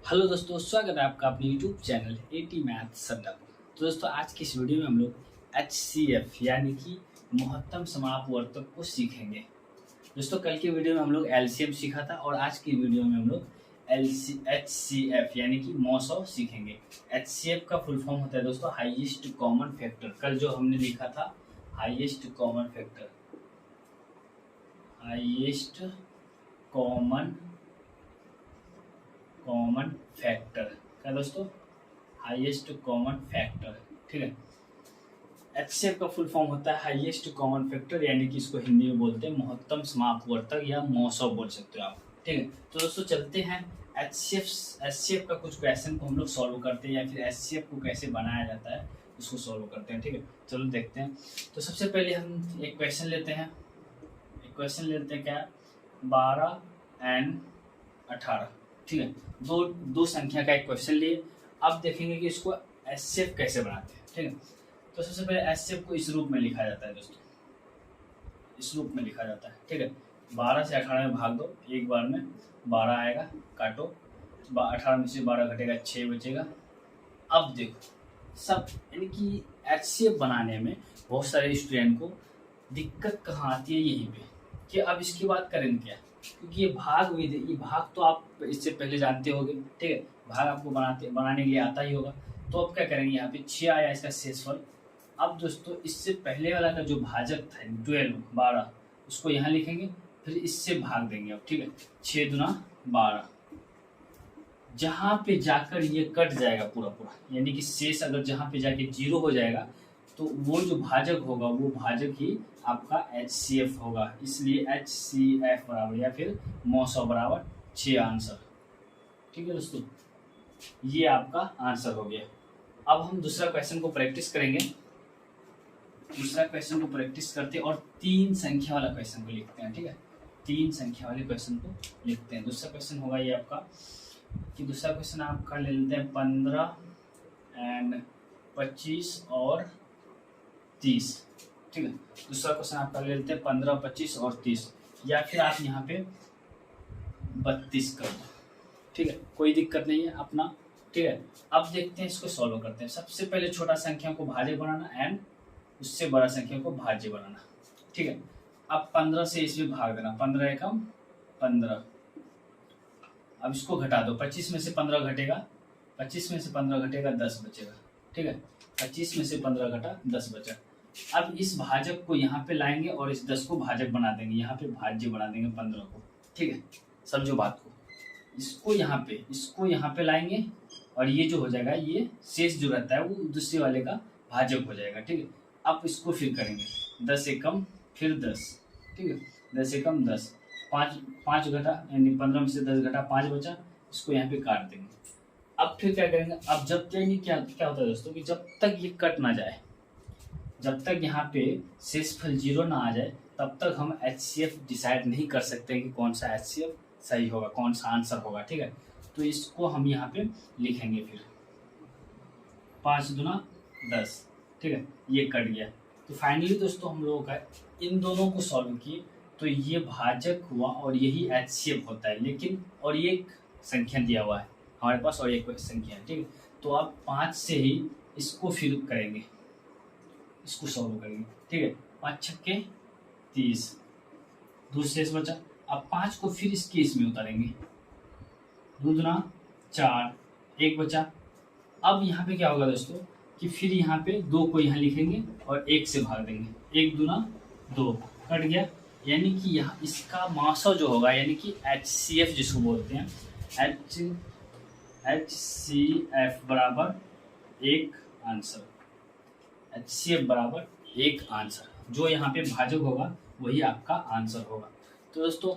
Hello दोस्तों, स्वागत है आपका अपने यूट्यूब चैनल एटी मैथ्स अड्डा पर। तो दोस्तों, आज की इस वीडियो में हम लोग HCF यानी कि महत्तम समापवर्तक को सीखेंगे। दोस्तों, कल की वीडियो में हम लोग LCM सीखा था और आज की वीडियो में हम लोग HCF यानी कि मौसौ सीखेंगे। HCF का फुल फॉर्म होता है दोस्तों हाईएस्ट कॉमन फैक्टर। कल जो हमने लिखा था highest common factor, highest common factor क्या दोस्तों, हाईएस्ट कॉमन फैक्टर। ठीक है, HCF का फुल फॉर्म होता है हाईएस्ट कॉमन फैक्टर, यानी कि इसको हिंदी में बोलते हैं महत्तम समापवर्तक या मौसौ बोल सकते हो आप। ठीक है, तो दोस्तों चलते हैं HCF का कुछ क्वेश्चन को हम लोग सॉल्व करते हैं या फिर HCF को कैसे बनाया जाता है उसको सॉल्व करते हैं। ठीक है, चलो देखते हैं। तो सबसे पहले हम एक क्वेश्चन लेते हैं, क्या 12 एंड 18। ठीक है, दो संख्या का एक क्वेश्चन लिए। अब देखेंगे कि इसको HCF कैसे बनाते हैं। ठीक है, तो सबसे पहले HCF को इस रूप में लिखा जाता है दोस्तों, इस रूप में लिखा जाता है। ठीक है, 12 से 18 में भाग दो, एक बार में 12 आएगा, काटो, 18 में से 12 घटेगा, 6 बचेगा। अब देखो सब, यानी कि HCF बनाने में बहुत सारे स्टूडेंट को दिक्कत कहाँ आती है, यहीं पे कि अब इसकी बात करेंगे क्या, क्योंकि ये भाग विधि, ये भाग तो आप इससे पहले जानते होंगे। ठीक है, भाग आपको बनाने के लिए आता ही होगा। तो अब क्या करेंगे, यहाँ पे 6 आया इसका शेषफल। अब दोस्तों इससे पहले वाला का जो भाजक था 12 उसको यहाँ लिखेंगे, फिर इससे भाग देंगे। अब ठीक है, 6 दूना 12, जहाँ पे जाकर ये कट जाएगा पूरा पूरा, यानी कि शेष अगर जहाँ पे जाके 0 हो जाएगा तो वो जो भाजक होगा वो भाजक ही आपका HCF होगा। इसलिए HCF बराबर या फिर मौसौ बराबर 6 आंसर। ठीक है दोस्तों, ये आपका आंसर हो गया। अब हम दूसरा क्वेश्चन को प्रैक्टिस करेंगे। दूसरा क्वेश्चन को प्रैक्टिस करते और 3 संख्या वाला क्वेश्चन को लिखते हैं। ठीक है, 3 संख्या वाले क्वेश्चन को लिखते हैं। दूसरा क्वेश्चन होगा ये आपका, कि दूसरा क्वेश्चन आपका ले लेते हैं 15 एंड 25 और 30। ठीक है, दूसरा क्वेश्चन आपका ले लेते हैं 15, 25 और 30, या फिर आप यहाँ पे 32 कर दो। ठीक है, कोई दिक्कत नहीं है अपना। ठीक है, अब देखते हैं इसको सॉल्व करते हैं। सबसे पहले छोटा संख्या को भाज्य बनाना एंड उससे बड़ा संख्या को भाज्य बनाना। ठीक है, अब 15 से इसमें भाग देना, 15 एकम 15। अब इसको घटा दो, 25 में से 15 घटेगा, 25 में से 15 घटेगा 10 बचेगा। ठीक है, 25 में से 15 घटा 10 बचा। अब इस भाजक को यहाँ पे लाएंगे और इस 10 को भाजक बना देंगे, यहाँ पे भाज्य बना देंगे 15 को। ठीक है, समझो बात को। इसको यहाँ पे लाएंगे और ये जो हो जाएगा, ये शेष जो रहता है वो दूसरे वाले का भाजक हो जाएगा। ठीक है, अब इसको फिर करेंगे 10 एकम फिर 10। ठीक है, 10 एकम 10, 5 घटा, यानी 15 में से 10 घटा 5 बचा, इसको यहाँ पे काट देंगे। अब फिर क्या करेंगे, अब जब यानी क्या होता है दोस्तों, कि जब तक ये कट ना जाए, जब तक यहाँ पे शेषफल 0 ना आ जाए, तब तक हम HCF डिसाइड नहीं कर सकते कि कौन सा HCF सही होगा, कौन सा आंसर होगा। ठीक है, तो इसको हम यहाँ पे लिखेंगे फिर 5 दूना 10। ठीक है, ये कट गया। तो फाइनली दोस्तों हम लोगों का इन दोनों को सॉल्व किए तो ये भाजक हुआ और यही HCF होता है। लेकिन और ये एक संख्या दिया हुआ है हमारे पास और एक संख्या है। ठीक है, तो आप 5 से ही इसको फिर करेंगे, इसको सॉल्व करेंगे। ठीक है, 5 छक्के 30, दूसरे से बचा। अब 5 को फिर इसके इसमें उतारेंगे, 2 दूना 4, 1 बचा। अब यहाँ पे क्या होगा दोस्तों, कि फिर यहाँ पे 2 को यहाँ लिखेंगे और 1 से भाग देंगे, 1 दूना 2, कट गया। यानी कि यहाँ इसका मौसौ जो होगा, यानी कि HCF जिसको बोलते हैं, HCF बराबर 1 आंसर। HCF बराबर 1 आंसर, जो यहाँ पे भाजक होगा वही आपका आंसर होगा। तो दोस्तों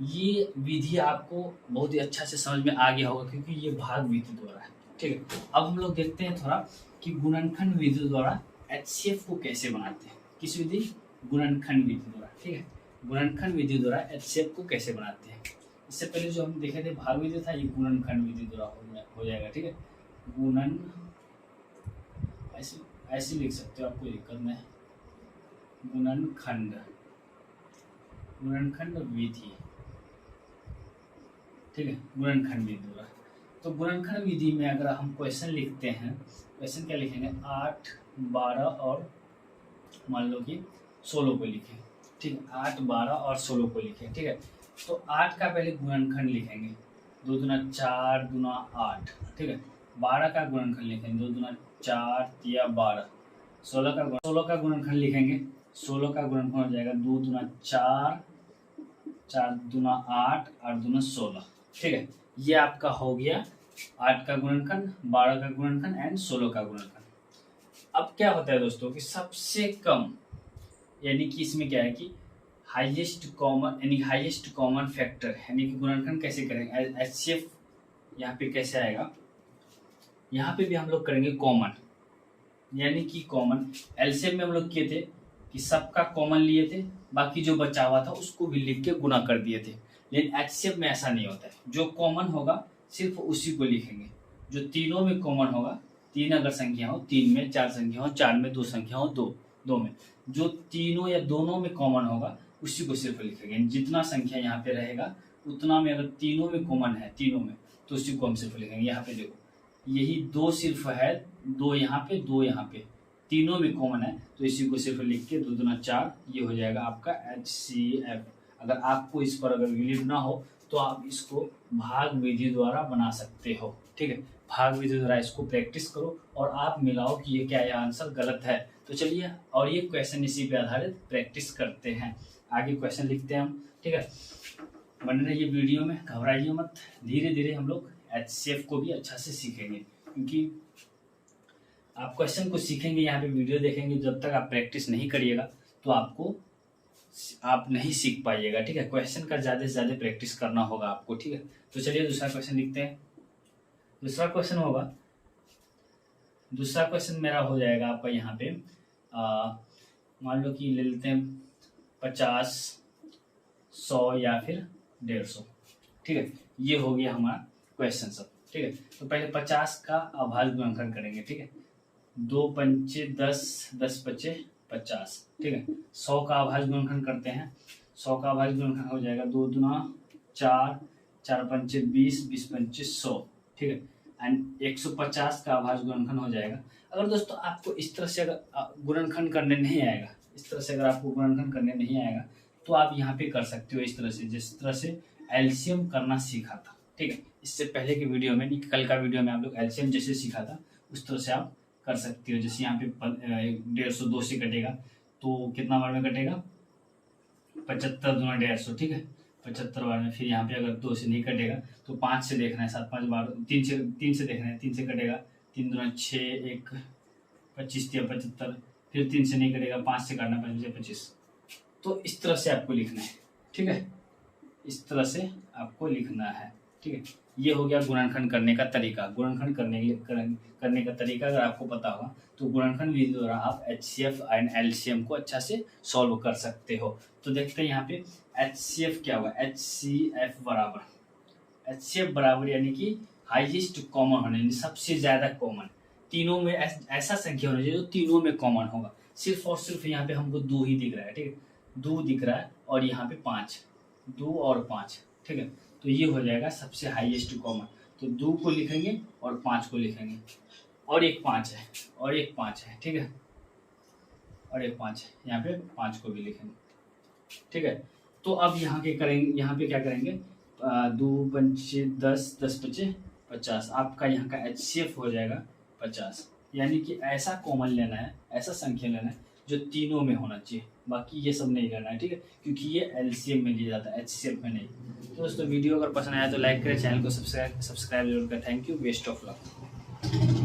ये विधि आपको बहुत ही अच्छा से समझ में आ गया होगा, क्योंकि ये भाग विधि द्वारा है। ठीक है, अब हम लोग देखते हैं थोड़ा कि गुणनखंड विधि द्वारा HCF को कैसे बनाते हैं। किस विधि, गुणनखंड विधि द्वारा। ठीक है, गुणनखंड विधि द्वारा HCF को कैसे बनाते हैं। इससे पहले जो हम देखे थे भाग विधि था, ये गुणनखंड विधि द्वारा हो जाएगा। ठीक है, गुणन ऐसे लिख सकते हो आप, कोई दिक्कत नहीं। गुणनखंड विधि। ठीक है, गुणनखंड विधि द्वारा। तो गुणनखंड विधि में अगर हम क्वेश्चन लिखते हैं, क्वेश्चन क्या लिखेंगे, 8, 12 और मान लो कि 16 को लिखें, ठीक है, 8, 12 और 16 को लिखें, ठीक है। तो 8 का पहले गुणनखंड लिखेंगे, 2 दूना 4, दूना 8, ठीक है। 12 का गुणनखंड लिखेंगे, 2 दूना 4, 3 12। 16 का गुणनखंड लिखेंगे, 16 का गुणनखंड हो जाएगा 2 दूना 4, 4 दूना 8, 8 दूना 16, ठीक है। ये आपका हो गया 8 का गुणनखंड, 12 का गुणनखंड एंड 16 का गुणनखंड। अब क्या होता है दोस्तों कि सबसे कम, यानी कि इसमें क्या है कि हाईएस्ट कॉमन फैक्टर, यानी कि गुणनखंड कैसे करेंगे, एचसीएफ यहाँ पे कैसे आएगा, यहाँ पे भी हम लोग करेंगे कॉमन, यानी कि कॉमन। एलसीएम में हम लोग किए थे कि सबका कॉमन लिए थे, बाकी जो बचा हुआ था उसको भी लिख के गुना कर दिए थे। लेकिन एचसीएफ में ऐसा नहीं होता है, जो कॉमन होगा सिर्फ उसी को लिखेंगे। जो तीनों में कॉमन होगा, 3 अगर संख्या हो 3 में, 4 संख्या हो 4 में, 2 संख्या हो 2 में, जो तीनों या दोनों में कॉमन होगा उसी को सिर्फ लिखेंगे। जितना संख्या यहाँ पे रहेगा उतना में अगर तीनों में कॉमन है, तीनों में, तो उसी को हम सिर्फ लिखेंगे। यहाँ पे देखो, यही 2 सिर्फ है, 2 यहाँ पे, 2 यहाँ पे, तीनों में कॉमन है, तो इसी को सिर्फ लिख के 2 दूना 4, ये हो जाएगा आपका HCF। अगर आपको इस पर अगर बिलीव ना हो तो आप इसको भाग विधि द्वारा बना सकते हो, ठीक है। भाग विधि द्वारा इसको प्रैक्टिस करो और आप मिलाओ कि ये क्या है, आंसर गलत है। तो चलिए, और ये क्वेश्चन इसी पे आधारित प्रैक्टिस करते हैं। आगे क्वेश्चन लिखते हैं हम, ठीक है। बने रहिए वीडियो में, घबराइए मत, धीरे धीरे हम लोग HCF को भी अच्छा से सीखेंगे, क्योंकि आप क्वेश्चन को सीखेंगे, यहाँ पे वीडियो देखेंगे, जब तक आप प्रैक्टिस नहीं करिएगा तो आप नहीं सीख पाइएगा, ठीक है। क्वेश्चन का ज़्यादा से ज़्यादा प्रैक्टिस करना होगा आपको, ठीक है। तो चलिए दूसरा क्वेश्चन लिखते हैं। दूसरा क्वेश्चन होगा, दूसरा क्वेश्चन मेरा हो जाएगा आपका यहाँ पे, मान लो कि ले लेते हैं 50, 100 या फिर 150, ठीक है। ये हो गया हमारा क्वेश्चन सब, ठीक है। तो पहले 50 का अभाज्य गुणनखंड करेंगे, ठीक है। 2 पंचे 10, 10 पचे 50, ठीक है। 100 का अभाज्य गुणनखंड करते हैं, 100 का अभाज्य गुणनखंड हो जाएगा 2 दूना 4, 4 पंचे 20, 20 पंचे 100, ठीक है। एंड 150 का अभाज्य गुणनखंड हो जाएगा। अगर दोस्तों आपको इस तरह से अगर गुणनखंड करने नहीं आएगा, इस तरह से अगर आपको गुणनखंड करने नहीं आएगा, तो आप यहाँ पे कर सकते हो इस तरह से, जिस तरह से एलसीएम करना सीखा था, ठीक है। इससे पहले के वीडियो में, कल का वीडियो में आप लोग एलसीएम जैसे सीखा था उस तरह से आप कर सकते हो। जैसे यहाँ पे 150 2 से कटेगा तो कितना बार में कटेगा, 75 दूना 150, ठीक है, 75 बार में। फिर यहाँ पे अगर 2 से नहीं कटेगा तो 5 से देखना है, 7-5 बार, 3 से देखना है, 3 से कटेगा, 3 दूना 6, 1 25 या 75, फिर 3 से नहीं कटेगा, 5 से काटना, 5 25। तो इस तरह से आपको लिखना है, ठीक है, इस तरह से आपको लिखना है, ठीक है। ये हो गया गुणनखंड करने का तरीका। गुणनखंड करने का तरीका अगर आपको पता होगा तो गुणनखंड विधि द्वारा आप HCF एंड LCM को अच्छा से सॉल्व कर सकते हो। तो देखते हैं यहाँ पे HCF क्या होगा, HCF बराबर यानी कि हाईएस्ट कॉमन होने, सबसे ज्यादा कॉमन, तीनों में ऐसा संख्या होना चाहिए जो तीनों में कॉमन होगा। सिर्फ और सिर्फ यहाँ पे हमको 2 ही दिख रहा है, ठीक है, 2 दिख रहा है, और यहाँ पे 5, 2 और 5, ठीक है। तो ये हो जाएगा सबसे हाईएस्ट कॉमन। तो 2 को लिखेंगे और 5 को लिखेंगे, और एक 5 है, और एक 5 है, ठीक है, और एक 5 है, यहाँ पे 5 को भी लिखेंगे, ठीक है। तो अब यहाँ के करेंगे, यहाँ पे क्या करेंगे, 2 पंचे 10, 10 पचे 50, आपका यहाँ का HCF हो जाएगा 50। यानी कि ऐसा कॉमन लेना है, ऐसा संख्या लेना है जो तीनों में होना चाहिए, बाकी ये सब नहीं करना है, ठीक है, क्योंकि ये LCM में लिया जाता है, HCF में नहीं। तो दोस्तों वीडियो अगर पसंद आया तो लाइक करें, चैनल को सब्सक्राइब जरूर करें। Thank you, best of luck.